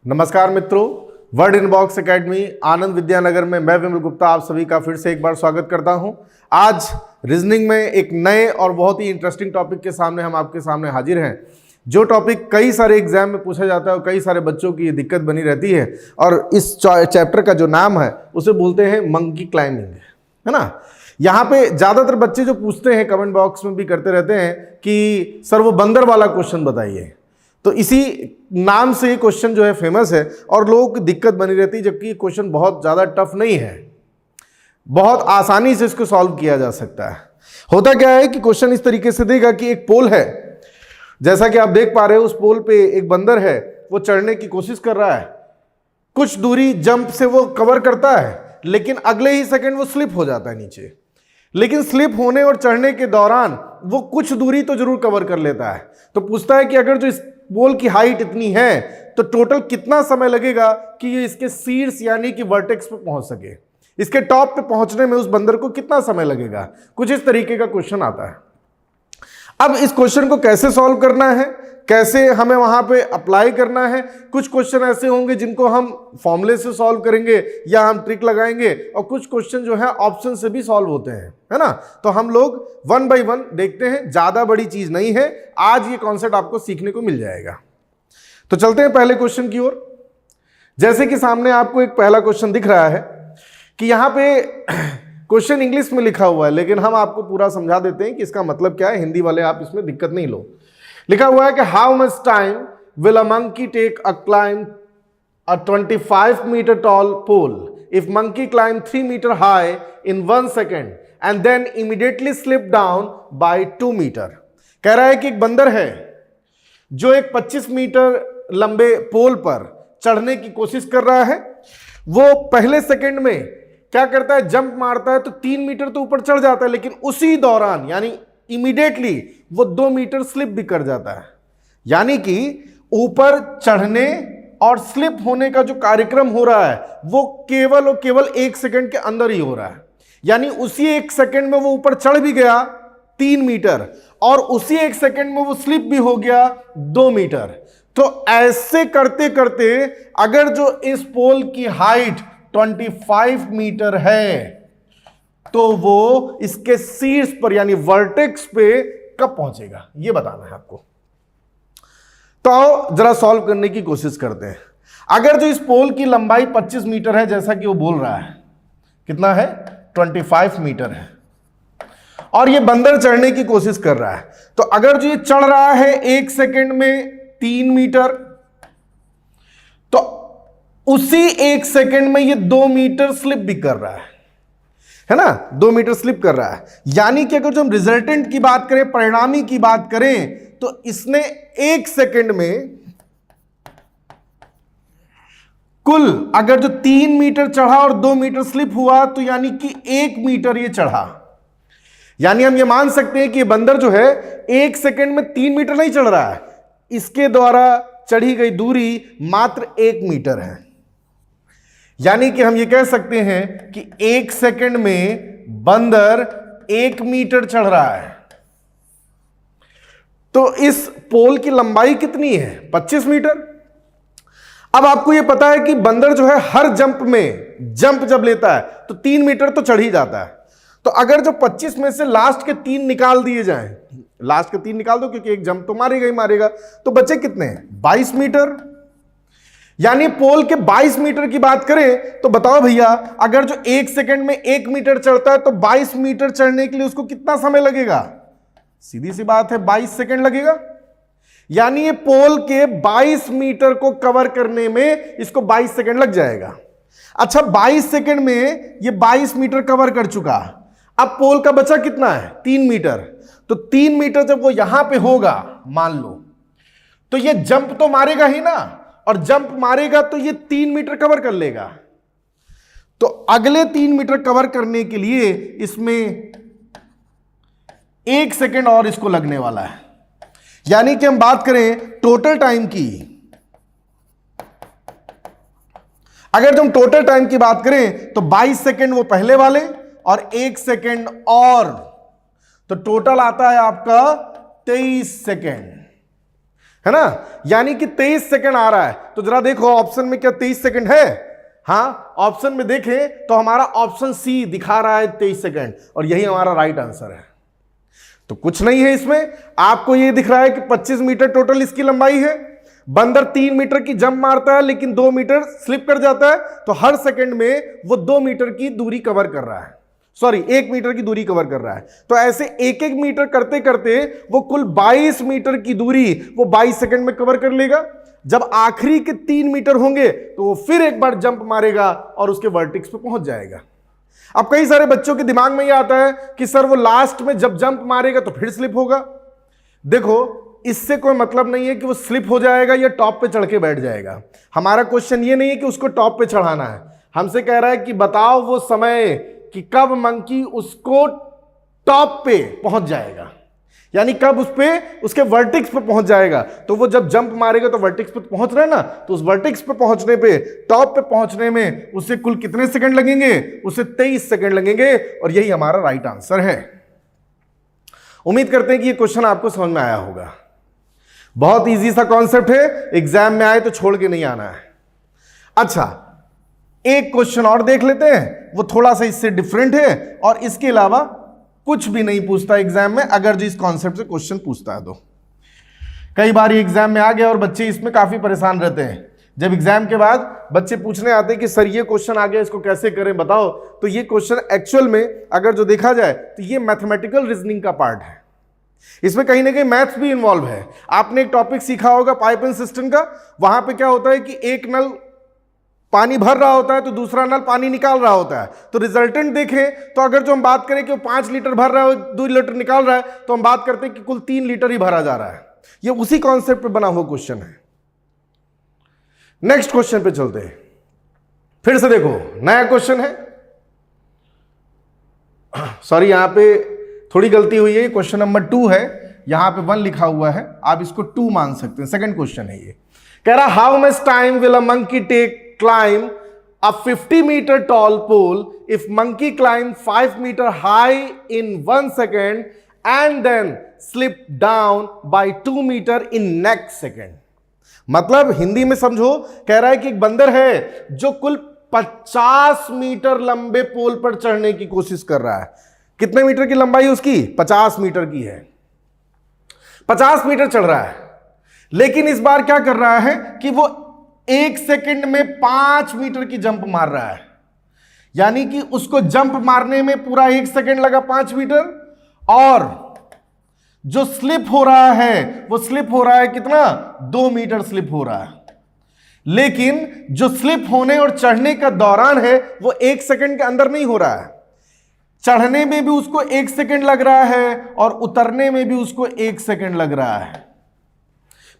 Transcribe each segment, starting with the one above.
नमस्कार मित्रों, word inbox academy आनंद विद्यानगर में मैं विमल गुप्ता आप सभी का फिर से एक बार स्वागत करता हूं। आज रीजनिंग में एक नए और बहुत ही इंटरेस्टिंग टॉपिक के सामने हम आपके सामने हाजिर हैं। जो टॉपिक कई सारे एग्जाम में पूछा जाता है और कई सारे बच्चों की ये दिक्कत बनी रहती है, और इस चैप्टर का जो नाम है उसे बोलते हैं मंकी क्लाइंबिंग, है ना। यहाँ पे ज़्यादातर बच्चे जो पूछते हैं, कमेंट बॉक्स में भी करते रहते हैं कि सर वो बंदर वाला क्वेश्चन बताइए। तो इसी नाम से ये क्वेश्चन जो है फेमस है और लोगों की दिक्कत बनी रहती है, जबकि ये क्वेश्चन बहुत ज़्यादा टफ नहीं है, बहुत आसानी से इसको सॉल्व किया जा सकता है। होता क्या है कि क्वेश्चन इस तरीके से देगा कि एक पोल है, जैसा कि आप देख पा रहे हो, उस पोल पे एक बंदर है, वो चढ़ने की कोशिश कर रहा है। कुछ दूरी जंप से वो कवर करता है, लेकिन अगले ही सेकंड वो स्लिप हो जाता है नीचे। लेकिन स्लिप होने और चढ़ने के दौरान वो कुछ दूरी तो जरूर कवर कर लेता है। तो पूछता है कि अगर जो इस पोल की हाइट इतनी है तो टोटल कितना समय लगेगा कि ये इसके शीर्ष यानी कि वर्टेक्स पे पहुंच सके, इसके टॉप पे पहुंचने में उस बंदर को कितना समय लगेगा। कुछ इस तरीके का क्वेश्चन आता है। अब इस क्वेश्चन को कैसे सॉल्व करना है, कैसे हमें वहां पे अप्लाई करना है। कुछ क्वेश्चन ऐसे होंगे जिनको हम फॉर्मूले से सॉल्व करेंगे या हम ट्रिक लगाएंगे, और कुछ क्वेश्चन जो है ऑप्शन से भी सॉल्व होते हैं, है ना। तो हम लोग वन बाय वन देखते हैं, ज्यादा बड़ी चीज नहीं है। आज ये कॉन्सेप्ट आपको सीखने को मिल जाएगा। तो चलते हैं पहले क्वेश्चन की ओर। जैसे कि सामने आपको एक पहला क्वेश्चन दिख रहा है कि यहाँ पे क्वेश्चन इंग्लिश में लिखा हुआ है, लेकिन हम आपको पूरा समझा देते हैं कि इसका मतलब क्या है। हिंदी वाले आप इसमें दिक्कत नहीं लो। लिखा हुआ है कि how much time will a monkey take a climb a 25 metre tall pole if monkey climb 3 metre high in 1 second and then immediately slip down by 2 metre. कह रहा है कि एक बंदर है जो एक 25 मीटर लंबे पोल पर चढ़ने की कोशिश कर रहा है। वो पहले सेकंड में क्या करता है, जंप मारता है तो 3 मीटर तो ऊपर चढ़ जाता है, लेकिन उसी दौरान यानी इमीडिएटली वो 2 मीटर स्लिप भी कर जाता है। यानी कि ऊपर चढ़ने और स्लिप होने का जो कार्यक्रम हो रहा है वो केवल और केवल 1 सेकंड के अंदर ही हो रहा है। यानी उसी 1 सेकंड में वो ऊपर चढ़ भी गया 3 मीटर, और उसी 1 सेकंड में वो स्लिप भी हो गया 2 मीटर। तो ऐसे करते करते अगर जो इस पोल की हाइट 25 मीटर है तो वो इसके शीर्ष पर यानी वर्टेक्स पे कब पहुंचेगा, ये बताना है आपको। तो आओ जरा सॉल्व करने की कोशिश करते हैं। अगर जो इस पोल की लंबाई 25 मीटर है, जैसा कि वो बोल रहा है, कितना है, 25 मीटर है, और ये बंदर चढ़ने की कोशिश कर रहा है, तो अगर जो ये चढ़ रहा है 1 सेकंड में 3 मीटर, तो उसी 1 सेकंड में ये 2 मीटर स्लिप भी कर रहा है ना, 2 मीटर स्लिप कर रहा है। यानी कि अगर जो हम रिजल्टेंट की बात करें, परिणामी की बात करें, तो इसने 1 सेकंड में कुल अगर जो 3 मीटर चढ़ा और 2 मीटर स्लिप हुआ, तो यानी कि 1 मीटर ये चढ़ा। यानी हम ये मान सकते हैं कि ये बंदर जो है 1 सेकंड में 3 मीटर नहीं चढ़ रहा है, इसके द्वारा चढ़ी गई दूरी मात्र 1 मीटर है। यानी कि हम ये कह सकते हैं कि 1 सेकंड में बंदर 1 मीटर चढ़ रहा है। तो इस पोल की लंबाई कितनी है, 25 मीटर। अब आपको यह पता है कि बंदर जो है हर जंप में जंप जब लेता है तो 3 मीटर तो चढ़ ही जाता है। तो अगर जो 25 में से लास्ट के 3 निकाल दिए जाएं, लास्ट के 3 निकाल दो क्योंकि एक जंप तो मारेगा ही मारेगा, तो बचे कितने हैं, 22 मीटर। यानी पोल के 22 मीटर की बात करें तो बताओ भैया, अगर जो 1 सेकंड में 1 मीटर चढ़ता है तो 22 मीटर चढ़ने के लिए उसको कितना समय लगेगा, सीधी सी बात है 22 सेकंड लगेगा। यानी ये पोल के 22 मीटर को कवर करने में इसको 22 सेकंड लग जाएगा। अच्छा, 22 सेकंड में ये 22 मीटर कवर कर चुका, अब पोल का बचा कितना है, 3 मीटर। तो 3 मीटर जब वो यहां पे होगा मान लो, तो ये जंप तो मारेगा ही ना, और जंप मारेगा तो ये 3 मीटर कवर कर लेगा। तो अगले 3 मीटर कवर करने के लिए इसमें 1 सेकंड और इसको लगने वाला है। यानी कि हम बात करें टोटल टाइम की, अगर तुम टोटल टाइम की बात करें तो 22 सेकंड वो पहले वाले और 1 सेकंड और, तो टोटल आता है आपका 23 सेकंड। है ना, यानी कि 23 सेकंड आ रहा है। तो जरा देखो ऑप्शन में क्या 23 सेकंड है? हाँ, ऑप्शन में देखें तो हमारा ऑप्शन सी दिखा रहा है 23 सेकंड, और यही हमारा राइट आंसर है। तो कुछ नहीं है इसमें, आपको ये दिख रहा है कि 25 मीटर टोटल इसकी लंबाई है। बंदर 3 मीटर की जंप मारता है लेकिन 2 मीटर स्लिप कर जाता है, तो हर सेकंड में वो 2 मीटर की दूरी कवर कर रहा है, सॉरी 1 मीटर की दूरी कवर कर रहा है। तो ऐसे 1-1 मीटर करते करते वो कुल 22 मीटर की दूरी वो 22 सेकंड में कवर कर लेगा। जब आखिरी के 3 मीटर होंगे तो वो फिर एक बार जंप मारेगा और उसके वर्टेक्स पे पहुंच जाएगा। अब कई सारे बच्चों के दिमाग में यह आता है कि सर वो लास्ट में जब जंप मारेगा तो फिर स्लिप होगा। देखो, इससे कोई मतलब नहीं है कि वो स्लिप हो जाएगा या टॉप पे चढ़ के बैठ जाएगा। हमारा क्वेश्चन ये नहीं है कि उसको टॉप पे चढ़ाना है, हमसे कह रहा है कि बताओ वो समय कि कब मंकी उसको टॉप पे पहुंच जाएगा, यानी कब उस पे उसके वर्टेक्स पे पहुंच जाएगा। तो वो जब जंप मारेगा तो वर्टेक्स पे पहुंच रहा है ना, तो उस वर्टेक्स पे पहुंचने पे, टॉप पे पहुंचने में उसे कुल कितने सेकंड लगेंगे? उसे 23 सेकंड लगेंगे, और यही हमारा राइट आंसर है। उम्मीद करते हैं कि ये क्वेश्चन आपको समझ में आया होगा। बहुत इजी सा कॉन्सेप्ट है, एग्जाम में आए तो छोड़ के नहीं आना है। अच्छा, एक क्वेश्चन और देख लेते हैं, वो थोड़ा सा इससे डिफरेंट है और इसके अलावा कुछ भी नहीं पूछता एग्जाम में, अगर जो इस कॉन्सेप्ट से क्वेश्चन पूछता है तो। कई बार ये एग्जाम में आ गया और बच्चे इसमें काफी परेशान रहते हैं। जब एग्जाम के बाद बच्चे पूछने आते हैं कि सर ये क्वेश्चन आ गया, इसको कैसे करें बताओ, तो ये क्वेश्चन एक्चुअल में अगर जो देखा जाए तो ये मैथमेटिकल रीजनिंग का पार्ट है। इसमें कहीं ना कहीं मैथ्स भी इन्वॉल्व है। आपने एक टॉपिक सीखा होगा पाइप एंड सिस्टम का, वहां पे क्या होता है कि एक नल पानी भर रहा होता है तो दूसरा नल पानी निकाल रहा होता है। तो रिजल्टेंट देखें तो अगर जो हम बात करें कि वो 5 लीटर भर रहा है और 2 लीटर निकाल रहा है, तो हम बात करते हैं कि कुल 3 लीटर ही भरा जा रहा है। ये उसी कॉन्सेप्ट पे बना हुआ क्वेश्चन है। नेक्स्ट क्वेश्चन पे चलते हैं। फिर से देखो, नया क्वेश्चन है, सॉरी यहां पे थोड़ी गलती हुई है, क्वेश्चन नंबर 2 है, यहां पे 1 लिखा हुआ है, आप इसको 2 मान सकते हैं। सेकंड क्वेश्चन है ये, कह रहा how much time will a monkey take climb a 50 meter tall pole if monkey climb 5 meter high in 1 second and then slip down by 2 meter in next second। मतलब हिंदी में समझो, कह रहा है कि एक बंदर है जो कुल 50 मीटर लंबे पोल पर चढ़ने की कोशिश कर रहा है। कितने मीटर की लंबाई उसकी? 50 मीटर की है। 50 मीटर चढ़ रहा है, लेकिन इस बार क्या कर रहा है कि वो 1 सेकंड में 5 मीटर की जंप मार रहा है, यानी कि उसको जंप मारने में पूरा 1 सेकंड लगा 5 मीटर, और जो स्लिप हो रहा है वो स्लिप हो रहा है कितना? 2 मीटर स्लिप हो रहा है। लेकिन जो स्लिप होने और चढ़ने का दौरान है वो 1 सेकंड के अंदर नहीं हो रहा है। चढ़ने में भी उसको 1 सेकंड लग रहा है और उतरने में भी उसको 1 सेकंड लग रहा है।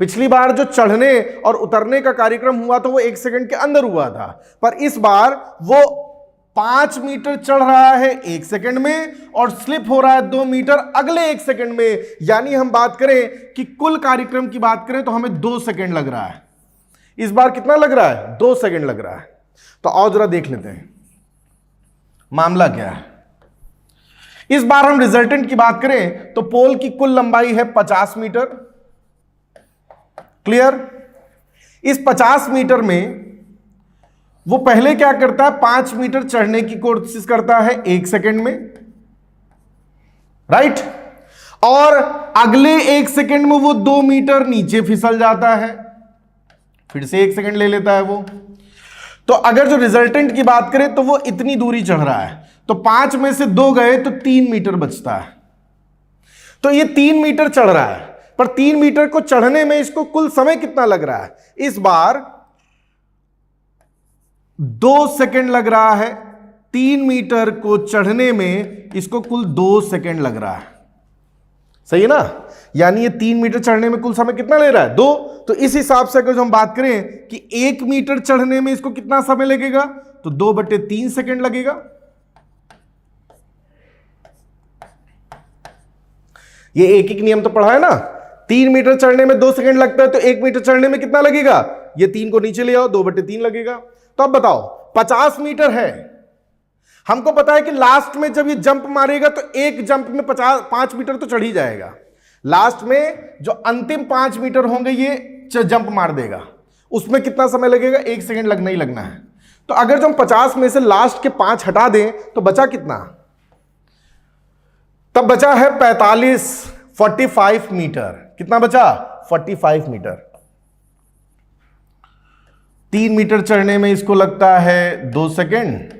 पिछली बार जो चढ़ने और उतरने का कार्यक्रम हुआ तो वो 1 सेकंड के अंदर हुआ था, पर इस बार वो 5 मीटर चढ़ रहा है 1 सेकंड में और स्लिप हो रहा है 2 मीटर अगले 1 सेकंड में। यानी हम बात करें कि कुल कार्यक्रम की बात करें तो हमें 2 सेकंड लग रहा है। इस बार कितना लग रहा है? 2 सेकंड लग रहा है। तो और जरा देख लेते हैं मामला क्या है। इस बार हम रिजल्टेंट की बात करें तो पोल की कुल लंबाई है 50 मीटर। क्लियर? इस 50 मीटर में वो पहले क्या करता है? 5 मीटर चढ़ने की कोशिश करता है 1 सेकंड में, राइट? और अगले 1 सेकंड में वो 2 मीटर नीचे फिसल जाता है, फिर से 1 सेकंड ले लेता है वो। तो अगर जो रिजल्टेंट की बात करें तो वो इतनी दूरी चढ़ रहा है, तो 5 में से 2 गए तो 3 मीटर बचता है। तो ये 3 मीटर चढ़ रहा है, पर 3 मीटर को चढ़ने में इसको कुल समय कितना लग रहा है? इस बार 2 सेकंड लग रहा है। 3 मीटर को चढ़ने में इसको कुल 2 सेकंड लग रहा है। सही है ना? यानी ये 3 मीटर चढ़ने में कुल समय कितना ले रहा है? 2। तो इस हिसाब से अगर जो हम बात करें कि 1 मीटर चढ़ने में इसको कितना समय लगेगा, तो 2/3 सेकंड लगेगा। ये एक एक नियम तो पढ़ा है ना, 3 मीटर चढ़ने में 2 सेकंड लगता है, तो 1 मीटर चढ़ने में कितना लगेगा? ये 3 को नीचे ले आओ, 2/3 लगेगा। तो अब बताओ, 50 मीटर है, हमको पता है कि लास्ट में जब ये जंप मारेगा तो एक जंप में 5 मीटर तो चढ़ ही जाएगा, लास्ट में जो अंतिम 5 मीटर होंगे ये जंप मार देगा, उसमें कितना समय लगेगा? 1 सेकंड लगना ही लगना है। तो अगर जो हम 50 में से लास्ट के 5 हटा दें तो बचा कितना? तब बचा है 45 मीटर। कितना बचा? 45 मीटर। 3 मीटर चढ़ने में इसको लगता है 2 सेकंड,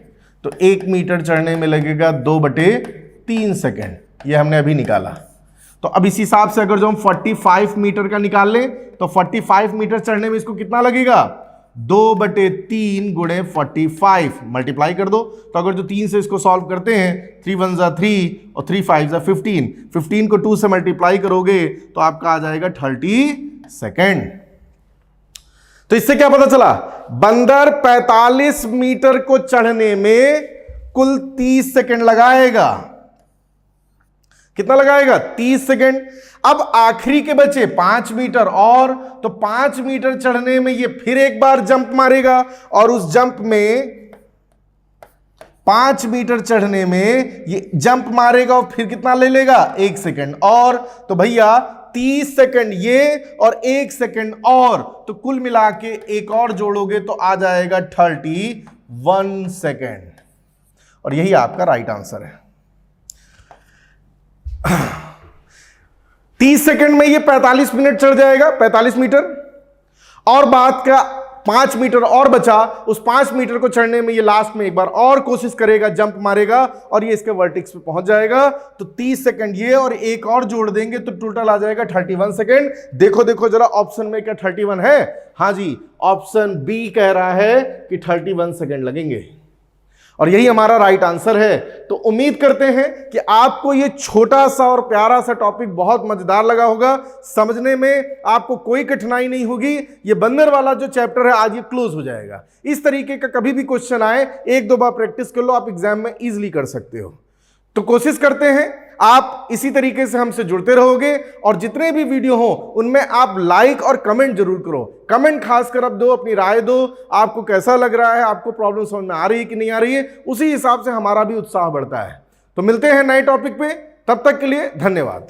तो 1 मीटर चढ़ने में लगेगा 2/3 सेकंड। ये हमने अभी निकाला। तो अब इस हिसाब से अगर जो हम 45 मीटर का निकाल लें तो 45 मीटर चढ़ने में इसको कितना लगेगा? 2/3 गुणे 45 मल्टीप्लाई कर दो। तो अगर जो 3 से इसको सॉल्व करते हैं, 3 1 जा 3 और 3 5 जा 15, 15 को 2 से मल्टीप्लाई करोगे तो आपका आ जाएगा 30 सेकेंड। तो इससे क्या पता चला? बंदर 45 मीटर को चढ़ने में कुल 30 सेकेंड लगाएगा। कितना लगाएगा? 30 सेकेंड। अब आखिरी के बचे 5 मीटर और, तो 5 मीटर चढ़ने में ये फिर एक बार जंप मारेगा और उस जंप में 5 मीटर चढ़ने में ये जंप मारेगा और फिर कितना ले लेगा? 1 सेकेंड और। तो भैया 30 सेकेंड ये और 1 सेकेंड और, तो कुल मिला के एक और जोड़ोगे तो आ जाएगा 31 सेकेंड। और यही आपका राइट आंसर है। 30 सेकंड में ये 45 मिनट चढ़ जाएगा, 45 मीटर, और बाद का 5 मीटर और बचा, उस 5 मीटर को चढ़ने में ये लास्ट में एक बार और कोशिश करेगा, जंप मारेगा और ये इसके वर्टेक्स पे पहुंच जाएगा। तो 30 सेकंड ये और एक और जोड़ देंगे तो टोटल आ जाएगा 31 सेकंड। देखो देखो जरा ऑप्शन में क्या 31 है? हाँ जी, ऑप्शन बी कह रहा है कि 31 सेकंड लगेंगे और यही हमारा राइट आंसर है। तो उम्मीद करते हैं कि आपको ये छोटा सा और प्यारा सा टॉपिक बहुत मजेदार लगा होगा, समझने में आपको कोई कठिनाई नहीं होगी। ये बंदर वाला जो चैप्टर है आज ये क्लोज हो जाएगा। इस तरीके का कभी भी क्वेश्चन आए 1-2 बार प्रैक्टिस कर लो, आप एग्जाम में इजीली कर सकते हो। तो कोशिश करते हैं आप इसी तरीके से हमसे जुड़ते रहोगे और जितने भी वीडियो हो उनमें आप लाइक और कमेंट जरूर करो। कमेंट खासकर अब दो, अपनी राय दो, आपको कैसा लग रहा है, आपको प्रॉब्लम समझ में आ रही है कि नहीं आ रही है, उसी हिसाब से हमारा भी उत्साह बढ़ता है। तो मिलते हैं नए टॉपिक पे, तब तक के लिए धन्यवाद।